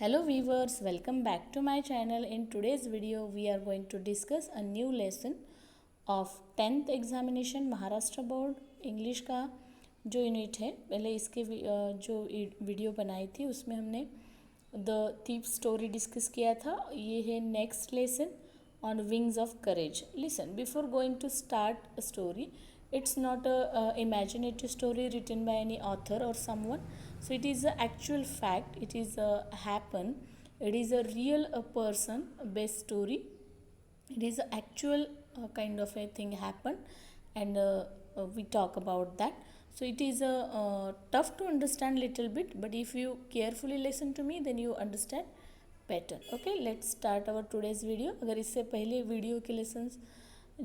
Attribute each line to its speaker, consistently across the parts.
Speaker 1: Hello viewers, welcome back to my channel. In today's video, we are going to discuss a new lesson of 10th examination Maharashtra board English का जो unit है। पहले इसके जो video बनाई थी उसमें हमने द थीफ स्टोरी डिस्कस किया था। ये है next lesson on wings of courage. Listen, before going to start a story, it's not a imaginative story written by any author or someone. So it is a actual fact. It is a happen. It is a real person based story. It is a actual kind of a thing happen, and we talk about that. So it is tough to understand little bit, but if you carefully listen to me, then you understand better. Okay, let's start our today's video. अगर इससे पहले video के lessons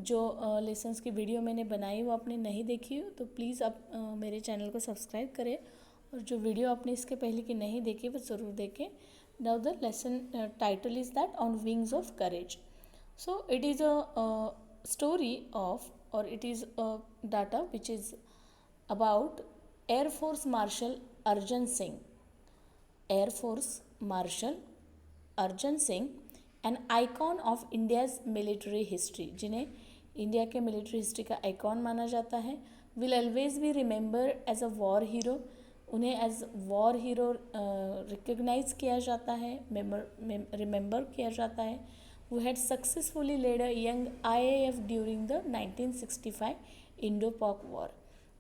Speaker 1: जो lessons की video मैंने बनाई वो आपने नहीं देखी हो तो प्लीज़ आप मेरे चैनल को सब्सक्राइब करें, और जो वीडियो आपने इसके पहले की नहीं देखी वो ज़रूर देखें. Now the lesson title is that on wings of courage. So it is a story of, or it is a data which is about Air Force Marshal Arjan Singh. Air Force Marshal Arjan Singh, an icon of India's military history, जिन्हें India के military history का icon माना जाता है. Will always be remember as a war hero. उन्हें as war hero recognise किया जाता है, रिमेंबर किया जाता है. who had successfully led a young IAF during the 1965 इंडो-पाक war.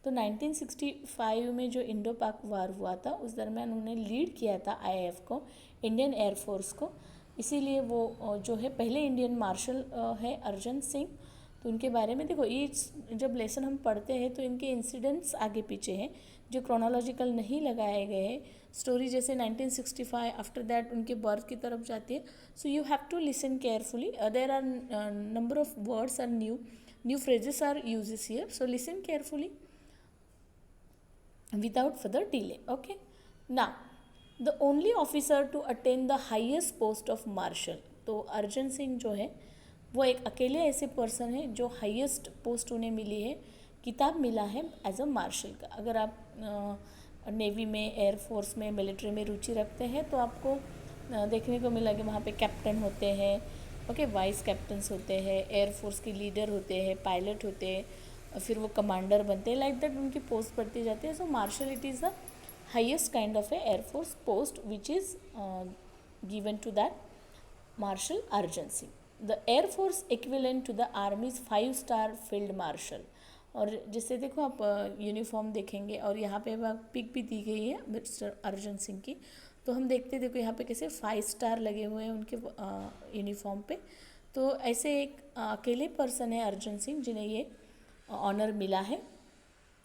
Speaker 1: तो 1965 में जो इंडो-पाक वॉर हुआ था उस दरमियान उन्होंने लीड किया था IAF को, इंडियन एयरफोर्स को. इसीलिए वो जो है पहले इंडियन मार्शल है अर्जन सिंह. तो उनके बारे में देखो, ये जब लेसन हम पढ़ते हैं तो इनके इंसिडेंट्स आगे पीछे हैं जो क्रोनोलॉजिकल नहीं लगाए गए हैं. स्टोरी जैसे 1965 आफ्टर दैट उनके बर्थ की तरफ जाती है. So you have to listen carefully. There are number of words are new phrases are uses here. So listen carefully without further delay. Okay, now the only officer to attain the highest post of marshal. तो अर्जन सिंह जो है वो एक अकेले ऐसे person है जो highest post उन्हें मिली है, किताब मिला है एज अ मार्शल का. अगर आप नेवी में, एयरफोर्स में, मिलिट्री में रुचि रखते हैं तो आपको देखने को मिला कि वहाँ पे कैप्टन होते हैं, ओके, वाइस कैप्टन्स होते हैं, एयरफोर्स के लीडर होते हैं, पायलट होते हैं, फिर वो कमांडर बनते हैं. लाइक दैट उनकी पोस्ट बढ़ती जाती है. So marshal it is the highest kind of a air force post which is given to that marshal Arjan Singh. The air force equivalent to the army's five star field marshal. और जिससे देखो आप यूनिफॉर्म देखेंगे और यहाँ पे पिक भी दी गई है मिस्टर अर्जन सिंह की. तो हम देखते देखो यहाँ पे कैसे 5 स्टार लगे हुए हैं उनके यूनिफॉर्म पे. तो ऐसे एक अकेले पर्सन है अर्जन सिंह जिन्हें ये ऑनर मिला है.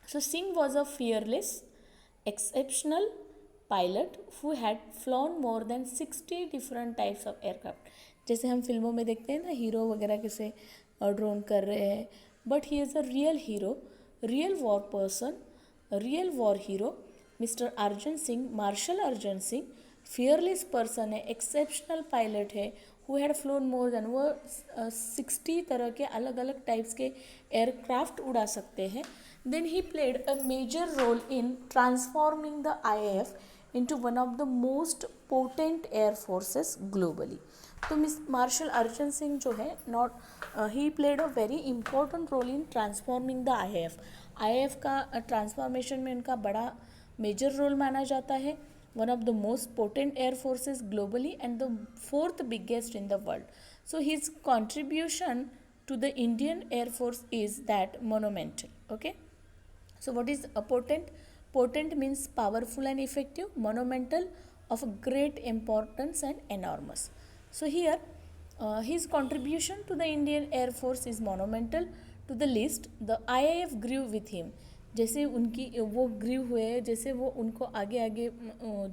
Speaker 1: So Singh was a fearless exceptional pilot who had flown more than 60 different types of aircraft. जैसे हम फिल्मों में देखते हैं ना, हीरो वगैरह कैसे ड्रोन कर रहे हैं, but he is a real hero, real war person, real war hero. Mister Arjan Singh, marshal Arjan Singh fearless person है, एक्सेप्शनल पायलट है, who had flown more than, वो 60 तरह के अलग अलग टाइप्स के एयरक्राफ्ट उड़ा सकते हैं. Then he played a major role in transforming the IAF into one of the most potent air forces globally. तो मिस मार्शल अर्जन सिंह जो है not he played a very important role in transforming the IAF का transformation में उनका बड़ा major role माना जाता है. One of the most potent air forces globally and the 4th biggest in the world. So his contribution to the Indian Air Force is that monumental. Okay, so what is a potent? Potent means powerful and effective. Monumental, of great importance and enormous. So here his contribution to the Indian Air Force is monumental. To the list, the IAF grew with him. जैसे उनकी वो grieve हुए, जैसे वो उनको आगे आगे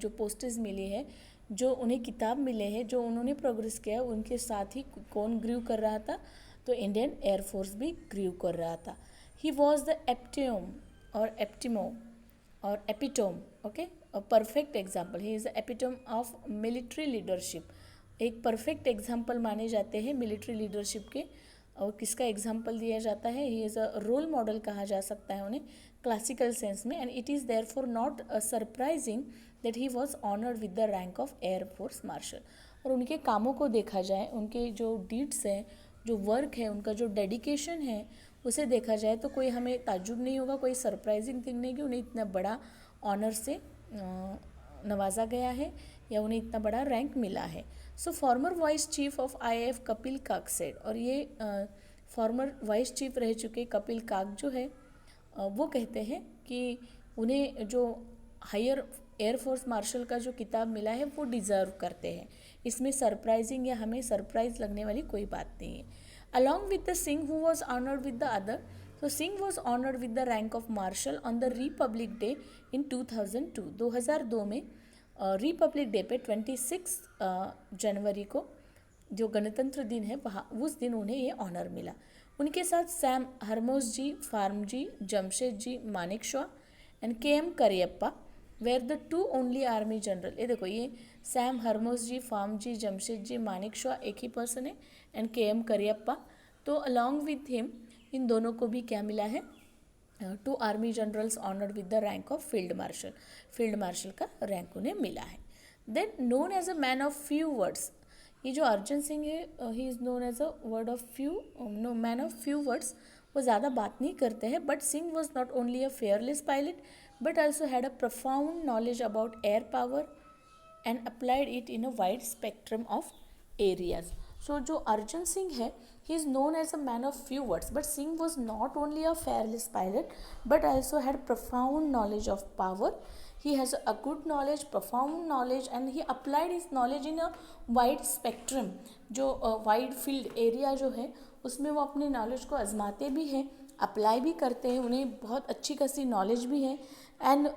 Speaker 1: जो पोस्टेज मिली है, जो उन्हें किताब मिले हैं, जो उन्होंने प्रोग्रेस किया, उनके साथ ही कौन ग्रीव कर रहा था, तो इंडियन एयरफोर्स भी ग्रीव कर रहा था. ही वॉज द एप्टियम और एप्टिमो और epitome, okay, perfect example. He is the epitome of military leadership. एक परफेक्ट एग्जाम्पल माने जाते हैं मिलिट्री लीडरशिप के. और किसका एग्जाम्पल दिया जाता है? He is a role model कहा जा सकता है उन्हें क्लासिकल सेंस में. And it is therefore not surprising that he was honoured with the rank of air force marshal. और उनके कामों को देखा जाए, उनके जो डीड्स हैं, जो वर्क है, उनका जो डेडिकेशन है, उसे देखा जाए तो कोई हमें ताज्जुब नहीं होगा, कोई सरप्राइजिंग थिंग नहीं कि उन्हें इतना बड़ा ऑनर से नवाजा गया है या उन्हें इतना बड़ा रैंक मिला है। So former vice chief of IAF Kapil Kak said, और ये फॉर्मर वाइस चीफ रह चुके कपिल काक जो है वो कहते हैं कि उन्हें जो हायर एयरफोर्स मार्शल का जो किताब मिला है वो डिज़र्व करते हैं। इसमें सरप्राइजिंग या हमें सरप्राइज लगने वाली कोई बात नहीं है। Along with the Singh who was honoured with the other, so Singh was honored with the rank of marshal on the Republic Day in 2002। 2002 में रिपब्लिक डे पे 26 जनवरी को जो गणतंत्र दिन है वहाँ उस दिन उन्हें ये ऑनर मिला। उनके साथ Sam Hormusji, Framji, Jamshedji, Manekshaw and KM Cariappa were the two only army general. ये देखो, ये Sam Hormusji, Framji, Jamshedji, Manekshaw एक ही पर्सन है एंड KM करियप्पा। तो अलॉन्ग विद हिम इन दोनों को भी क्या मिला है, 2 army generals honoured with the rank of field marshal. Field marshal का रैंक उन्हें मिला है। Then known as a man of few words, ये जो अर्जन सिंह है he is known as a man of few words. वो ज़्यादा बात नहीं करते हैं, but Singh was not only a fearless pilot but also had a profound knowledge about air power and applied it in a wide spectrum of areas। So जो अर्जन सिंह है, he is known as a man of few words, but Singh was not only a fearless pilot but also had profound knowledge of power। He has a good knowledge, profound knowledge, and he applied his knowledge in a wide spectrum। जो wide field area जो है उसमें वो अपने knowledge को आजमाते भी हैं, apply भी करते हैं, उन्हें बहुत अच्छी खासी नॉलेज भी है। And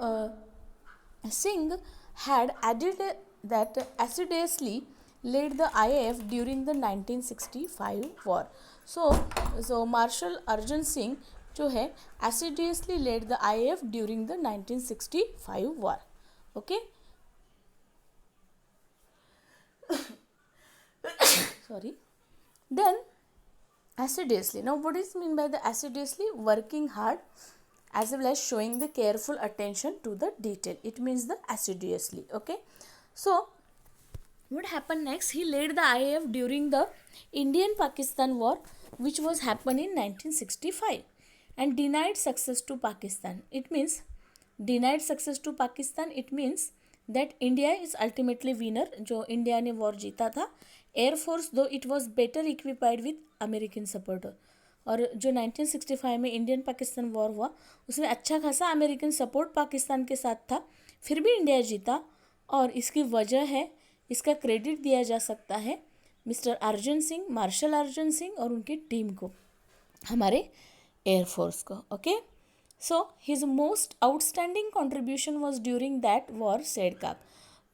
Speaker 1: Singh had added that assiduously led the IAF during the 1965 war। So Marshal Arjun Singh जो है assiduously led the IAF during the 1965 war। Okay, sorry। Then assiduously, now what is mean by the assiduously? Working hard as well as showing the careful attention to the detail, it means the assiduously। Okay, so what happened next? He led the IAF during the Indian-Pakistan war which was happened in 1965 and denied success to Pakistan। It means denied success to Pakistan, it means that India is ultimately winner। जो India ने war जीता था, air force दो it was better equipped with American supporter. और जो 1965 में Indian Pakistan war हुआ उसमें अच्छा खासा अमेरिकन सपोर्ट पाकिस्तान के साथ था, फिर भी इंडिया जीता। और इसकी वजह है, इसका क्रेडिट दिया जा सकता है मिस्टर अर्जन सिंह, मार्शल अर्जन सिंह और उनकी टीम को, हमारे एयरफोर्स को। Okay, so his most outstanding contribution was during that war said काक।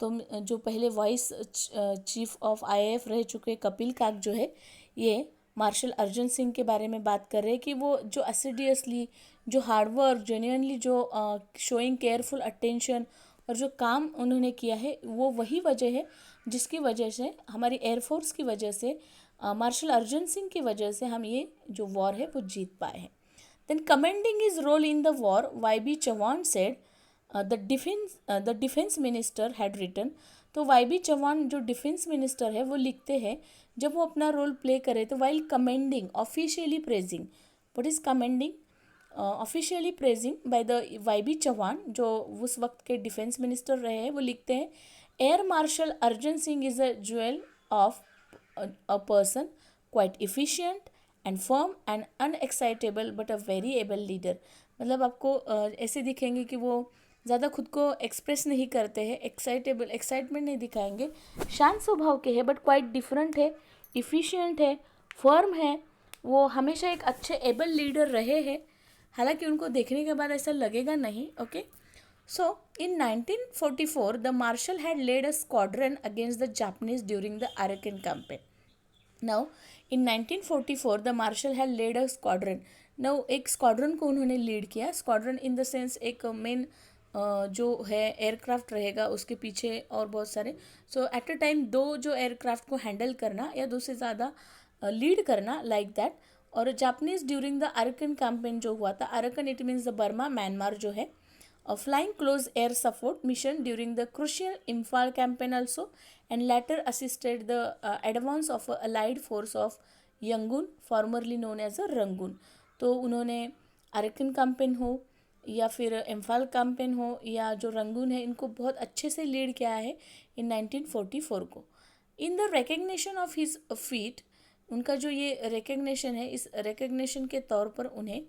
Speaker 1: तो जो पहले वाइस चीफ ऑफ आईएएफ रह चुके कपिल काक जो है, ये मार्शल अर्जन सिंह के बारे में बात कर रहे हैं कि वो जो एसिडियसली, जो हार्डवर्क, जेन्युइनली जो शोइंग केयरफुल अटेंशन और जो काम उन्होंने किया है, वो वही वजह है जिसकी वजह से हमारी एयरफोर्स की वजह से, मार्शल अर्जन सिंह की वजह से हम ये जो वॉर है वो जीत पाए हैं। Then commending his role in the war, YB Chauhan said the defence minister had written. तो YB चौहान जो डिफेंस मिनिस्टर है वो लिखते हैं जब वो अपना रोल प्ले करे तो while commending officially praising, what is commending? Officially praising by the YB Chauhan जो उस वक्त के डिफेंस मिनिस्टर रहे हैं, वो लिखते हैं air marshal Arjan Singh is a jewel of a person quite efficient and firm and unexcitable but a very able leader. मतलब आपको ऐसे दिखेंगे कि वो ज़्यादा खुद को एक्सप्रेस नहीं करते हैं, एक्साइटमेंट नहीं दिखाएंगे, शांत स्वभाव के हैं बट क्वाइट डिफरेंट है, इफ़िशियंट है, फर्म है, वो हमेशा एक अच्छे एबल लीडर रहे हैं, हालांकि उनको देखने के बाद ऐसा लगेगा नहीं। Okay, so in 1944 the marshal had led a squadron against the Japanese during the Arakan campaign. Now in 1944 the marshal had led a squadron. Now एक स्क्वाड्रन को उन्होंने लीड किया, स्क्वाड्रन इन द सेंस एक main जो है aircraft रहेगा उसके पीछे और बहुत सारे, सो एट अ टाइम दो जो एयरक्राफ्ट को हैंडल करना या दो से ज़्यादा लीड करना, लाइक दैट। और Japanese during the Arakan campaign जो हुआ था, Arakan it means the Burma, Myanmar जो है, flying close air support mission during the crucial Imphal campaign also, and later assisted the advance of a allied force of Yangon, formerly known as a Rangoon. तो उन्होंने अरकन campaign हो या फिर Imphal campaign हो या जो रंगून है, इनको बहुत अच्छे से लीड किया है इन 1944 को. In the recognition of his feet, उनका जो ये रिकग्निशन है, इस रिकग्निशन के तौर पर उन्हें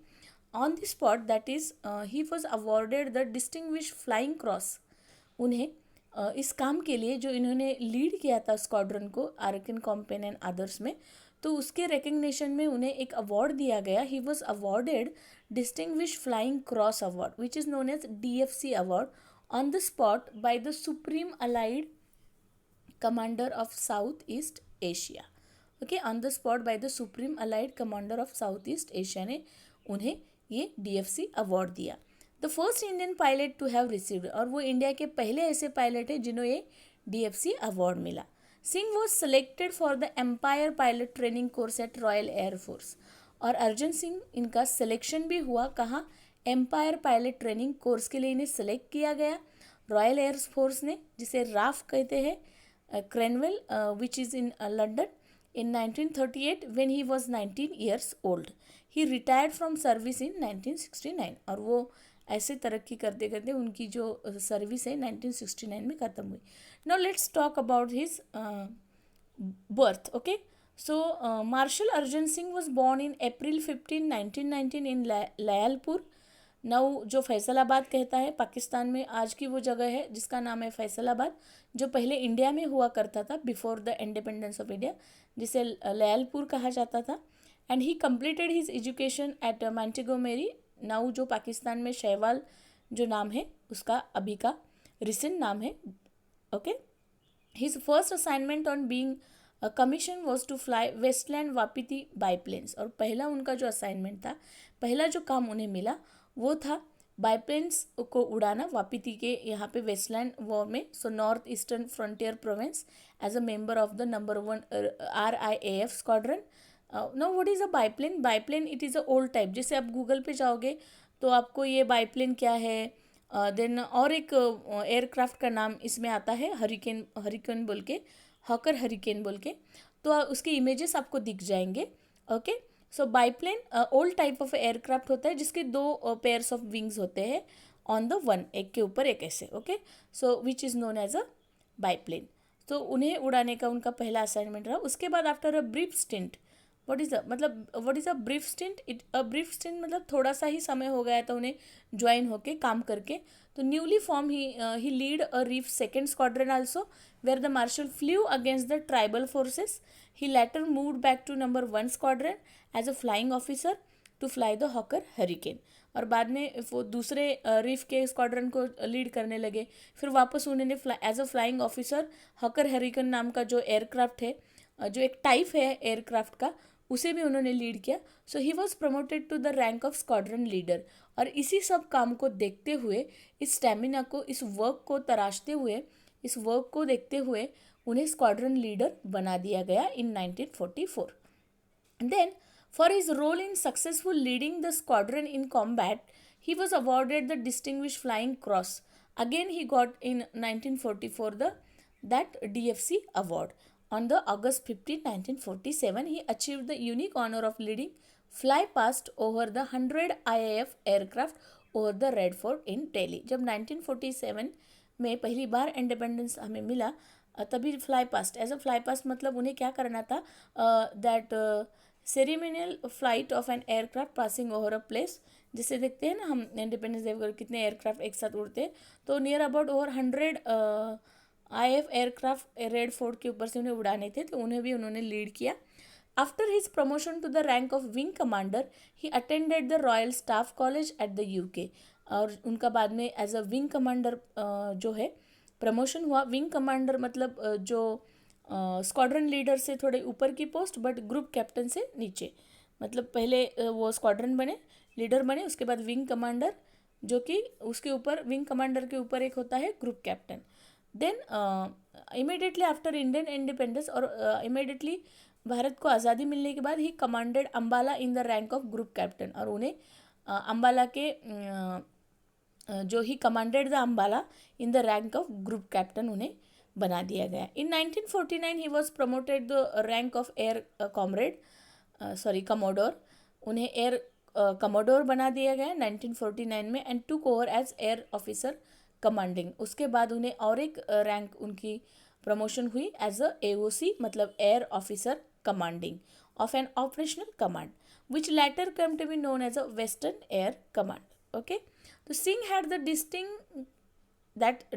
Speaker 1: on the spot, that is he was awarded the distinguish flying cross. उन्हें इस काम के लिए जो इन्होंने लीड किया था स्क्वाड्रन को अरकन कैंपेन एंड अदर्स में, तो उसके रिकग्निशन में उन्हें एक अवार्ड दिया गया. He was awarded distinguish flying cross award which is known as DFC award on the spot by the supreme allied commander of South East Asia. Okay, on the spot by the supreme allied commander of South East Asia ने उन्हें ये DFC award दिया. The first Indian pilot to have received, और वो India के पहले ऐसे pilot हैं जिन्होंने ये DFC अवार्ड मिला. Singh was selected for the empire pilot training course at Royal air force, और अर्जन सिंह इनका सिलेक्शन भी हुआ कहाँ, एम्पायर पायलट ट्रेनिंग कोर्स के लिए इन्हें सेलेक्ट किया गया रॉयल एयरफोर्स ने, जिसे राफ कहते हैं, Cranwell, which is in London. In 1938 when he was 19 years old, he retired from service in 1969, और वो ऐसे तरक्की करते करते उनकी जो सर्विस है 1969 में ख़त्म हुई. Now let's talk about his birth. Okay, so Marshal Arjan Singh was born in April 15, 1919 in Layalpur. नऊ जो फैसलाबाद कहता है, पाकिस्तान में आज की वो जगह है जिसका नाम है फैसलाबाद, जो पहले इंडिया में हुआ करता था before the independence of India, जिसे लयालपुर कहा जाता था. And he completed his education at Montgomery, now जो पाकिस्तान में शैवाल जो नाम है उसका अभी का रिसेंट नाम है. Okay, his first assignment on being commission was to fly Westland Wapiti biplanes, और पहला उनका जो असाइनमेंट था, पहला जो काम उन्हें मिला वो था बाईप्लेन्स को उड़ाना वापीती के यहाँ पे वेस्टलैंड वॉर में. So North Eastern Frontier Province as a member of the number 1 RIAF squadron. No, what is a biplane? Biplane it is a old type. जैसे आप गूगल पे जाओगे तो आपको ये बाईप्लेन क्या है, देन और एक एयरक्राफ्ट का नाम इसमें आता है, हरिकेन बोल के, हॉकर हरिकेन बोल के, तो उसके इमेजेस आपको दिख जाएंगे. Okay, so biplane old type of aircraft होता है जिसके दो पेयर्स ऑफ विंग्स होते हैं ऑन द वन, एक के ऊपर एक ऐसे. Okay, so which is known as a biplane. तो उन्हें उड़ाने का उनका पहला असाइनमेंट रहा. उसके बाद after a brief stint, what is a brief stint? A brief stint मतलब थोड़ा सा ही समय हो गया था उन्हें ज्वाइन होके काम करके. तो newly form he lead a reef second squadron also, where the marshal flew against the tribal forces. He later moved back to number 1 squadron as a flying officer to fly the Hawker Hurricane. और बाद में वो दूसरे reef के squadron को lead करने लगे. फिर वापस उन्होंने as a flying officer Hawker Hurricane नाम का जो एयरक्राफ्ट है, जो एक टाइप है एयरक्राफ्ट का, उसे भी उन्होंने लीड किया. So he was promoted to the rank of squadron leader. और इसी सब काम को देखते हुए, इस स्टेमिना को, इस वर्क को तराशते हुए, इस वर्क को देखते हुए उन्हें स्क्वाड्रन लीडर बना दिया गया in 1944. Then for his role in successful leading the squadron in combat, he was awarded the distinguish flying cross. Again he got in 1944 that DFC award. On the August 15, 1947, he achieved the unique honor of leading fly past over the 100 IAF aircraft over the Red Fort in Delhi. जब 1947 में पहली बार independence हमें मिला, तभी fly past, as a fly past मतलब उन्हें क्या करना था, that ceremonial flight of an aircraft passing over a place. जिसे देखते हैं ना हम इंडिपेंडेंस डे पर कितने एयरक्राफ्ट एक साथ उड़ते हैं, तो near about over 100 IAF aircraft red fort के ऊपर से उन्हें उड़ाने थे, तो उन्हें भी उन्होंने लीड किया. After his promotion to the rank of wing commander, he attended the Royal Staff College at the UK. और उनका बाद में एज अ विंग कमांडर जो है प्रमोशन हुआ. विंग कमांडर मतलब जो स्क्वाड्रन लीडर से थोड़े ऊपर की पोस्ट, बट ग्रुप कैप्टन से नीचे. मतलब पहले वो स्क्वाड्रन बने, लीडर बने, उसके बाद विंग कमांडर, जो कि उसके ऊपर विंग कमांडर के ऊपर एक होता है group captain. Then immediately after Indian independence, और इमीडिएटली भारत को आज़ादी मिलने के बाद, he commanded Ambala in the rank of group captain. और उन्हें अम्बाला के जो he commanded the Ambala in the rank of group captain उन्हें बना दिया गया. In 1949 he was promoted the rank of air commodore. उन्हें एयर कमोडोर बना दिया गया 1949 में and took over as air officer commanding. उसके बाद उन्हें और एक रैंक उनकी प्रमोशन हुई एज अ AOC, मतलब air officer commanding of N operational command which later came to be known as a Western Air Command. Okay, so Singh had the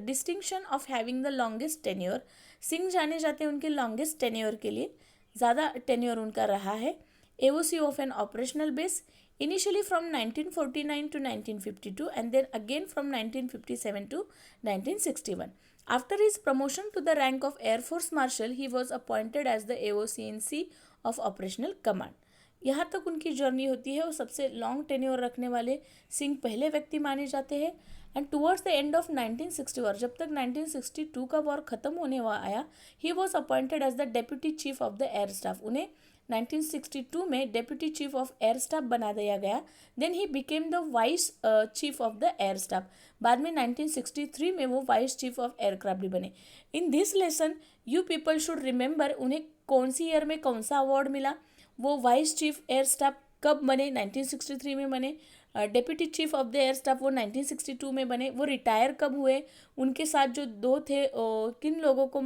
Speaker 1: distinction of having the longest tenure. Singh जाने जाते हैं उनके longest tenure के लिए, ज़्यादा tenure उनका रहा है. AOC of an operational base initially from 1949 to 1952 and then again from 1957 to 1961. After his promotion to the rank of Air Force Marshal, he was appointed as the AOC in C of Operational Command. यहाँ तक उनकी journey होती है. वो सबसे long tenure रखने वाले सिंह पहले व्यक्ति माने जाते हैं. And towards the end of 1961, जब तक 1962 का वॉर ख़त्म होने आया, he was appointed as the deputy chief of the air staff. उन्हें 1962 में deputy chief of air staff बना दिया गया. Then he became the vice chief of the air staff. बाद में 1963 में वो वाइस चीफ ऑफ एयरक्राफ्ट भी बने. In this lesson you people should remember उन्हें कौन सी ईयर में कौन सा अवार्ड मिला, वो वाइस चीफ एयर स्टाफ कब बने, 1963 में बने. Deputy chief of the air staff वो 1962 में बने. वो रिटायर कब हुए, उनके साथ जो दो थे किन लोगों को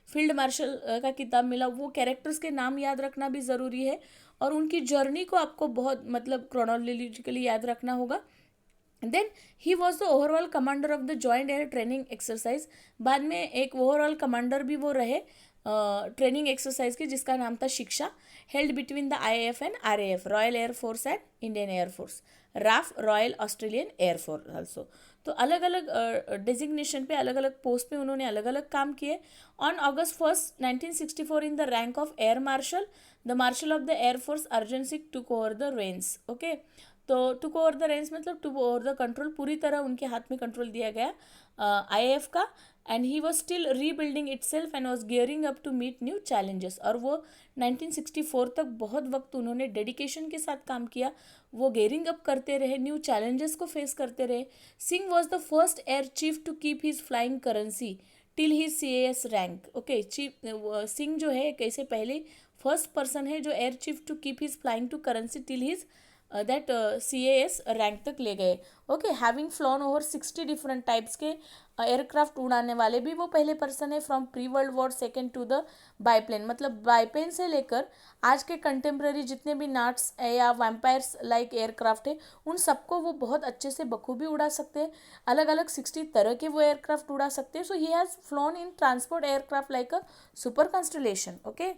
Speaker 1: फील्ड मार्शल का किताब मिला, वो कैरेक्टर्स के नाम याद रखना भी ज़रूरी है. और उनकी जर्नी को आपको बहुत मतलब क्रोनोलॉजिकली याद रखना होगा. Then he was the overall commander of the joint air training exercise. बाद में एक ओवरऑल कमांडर भी वो रहे ट्रेनिंग एक्सरसाइज की, जिसका नाम था शिक्षा, held between the IAF and RAF, royal air force and Indian air force, RAF, royal Australian air force also. तो अलग अलग डेजिग्नेशन पे, अलग अलग पोस्ट पे उन्होंने अलग अलग काम किए. On August 1, 1964 in the rank of air marshal, the marshal of the air force Arjan Singh took over the reins. Okay, तो टुक ओवर द रेंस मतलब टुक ओवर द कंट्रोल, पूरी तरह उनके हाथ में कंट्रोल दिया गया IAF का. And he was still rebuilding itself and was gearing up to meet new challenges. और वो 1964 तक बहुत वक्त उन्होंने डेडिकेशन के साथ काम किया. वो गियरिंग अप करते रहे, न्यू चैलेंजेस को फेस करते रहे. Singh was the first air chief to keep his flying currency till his CAS rank. Okay, Singh जो है एक ऐसे पहले फर्स्ट पर्सन है जो air chief to keep his flying to currency till his that CAS rank तक ले गए. Okay, having flown over 60 different types के एयरक्राफ्ट उड़ाने वाले भी वो पहले पर्सन है. From pre world war second to the biplane, मतलब बाईप्लेन से लेकर आज के कंटेम्प्रेरी जितने भी नाट्स या वैम्पायर्स लाइक एयरक्राफ्ट है, उन सबको वो बहुत अच्छे से बखूबी उड़ा सकते हैं. अलग अलग 60 तरह के वो एयरक्राफ्ट उड़ा सकते हैं. So he has flown in transport aircraft like a super constellation. Okay,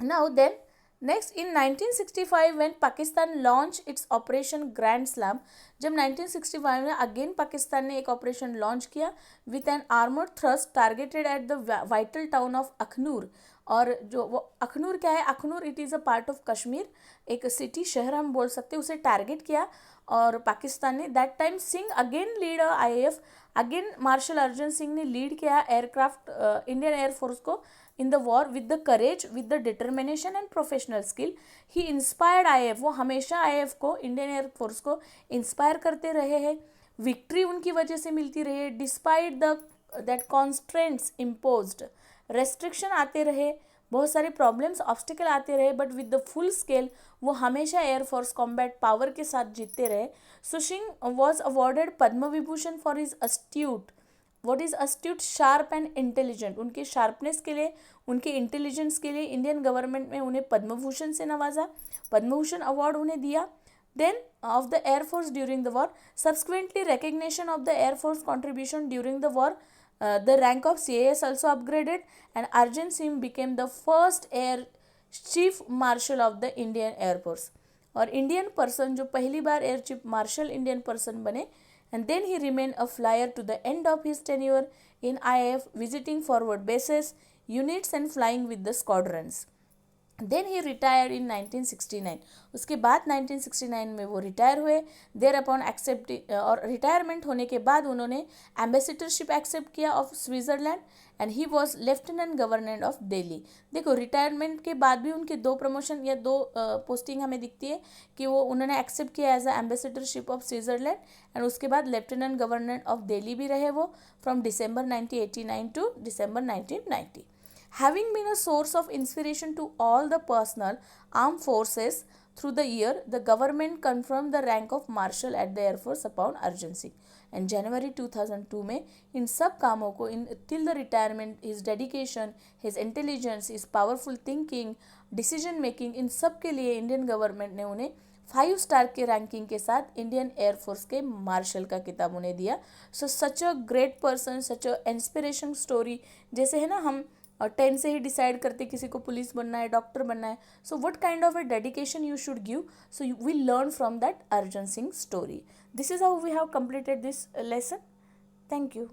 Speaker 1: now then next in 1965 when Pakistan launch its Operation Grand Slam. जब 1965 में अगेन पाकिस्तान ने एक ऑपरेशन लॉन्च किया with an armoured thrust targeted at the vital town of Akhnoor. और जो वो अखनूर क्या है, Akhnoor it is a part of Kashmir, एक सिटी शहर हम बोल सकते हैं, उसे टारगेट किया और पाकिस्तान ने. That time Singh again lead IAF, again marshal Arjan Singh ने लीड किया एयरक्राफ्ट इंडियन एयरफोर्स को in the war with the courage, with the determination and professional skill. He inspired IAF. वो हमेशा IAF को, इंडियन एयर फोर्स को इंस्पायर करते रहे हैं. विक्ट्री उनकी वजह से मिलती रही है. Despite the that constraints imposed, restriction आते रहे, बहुत सारे प्रॉब्लम्स ऑब्स्टिकल आते रहे, but with the full scale वो हमेशा एयरफोर्स कॉम्बैट पावर के साथ जीतते रहे. So Singh was awarded Padma Vibhushan for his astute. What is astute? Sharp and intelligent. उनके शार्पनेस के लिए, उनके इंटेलिजेंस के लिए इंडियन गवर्नमेंट ने उन्हें पद्म भूषण से नवाजा, पद्म भूषण अवार्ड उन्हें दिया. Then of the air force during the war, subsequently recognition of the air force contribution during the war, the rank of CAS also upgraded and Arjun Singh became the first air chief marshal of the Indian Air Force. और Indian person जो पहली बार air chief marshal Indian person बने. and then he remained a flyer to the end of his tenure in IAF, visiting forward bases, units and flying with the squadrons. Then he retire in 1969। उसके बाद 1969 में वो retire हुए। There upon accept और retirement होने के बाद उन्होंने एम्बेसडरशिप एक्सेप्ट किया of Switzerland and he was lieutenant governor of Delhi. देखो रिटायरमेंट के बाद भी उनके दो प्रमोशन या दो पोस्टिंग हमें दिखती है कि वो उन्होंने एक्सेप्ट किया as a ambassadorship of Switzerland and उसके बाद लेफ्टिनेंट गवर्नर ऑफ दिल्ली भी रहे वो from December 1989 to December 1990। Having been a source of inspiration to all the personnel armed forces through the year, the government confirmed the rank of marshal at the Air Force upon Arjun Singh. And January 2002 में इन सब कामों को इन till the retirement, his dedication, his intelligence, his powerful thinking, decision making, इन सब के लिए Indian government ने उन्हें 5 star के रैंकिंग के साथ इंडियन एयरफोर्स के मार्शल का खिताब उन्हें दिया। So such a great person, such a inspiration story. जैसे है ना हम और 10 से ही डिसाइड करते किसी को पुलिस बनना है, डॉक्टर बनना है, so what kind of a dedication you should give, so you will learn from that Arjan Singh story. This is how we have completed this lesson. Thank you.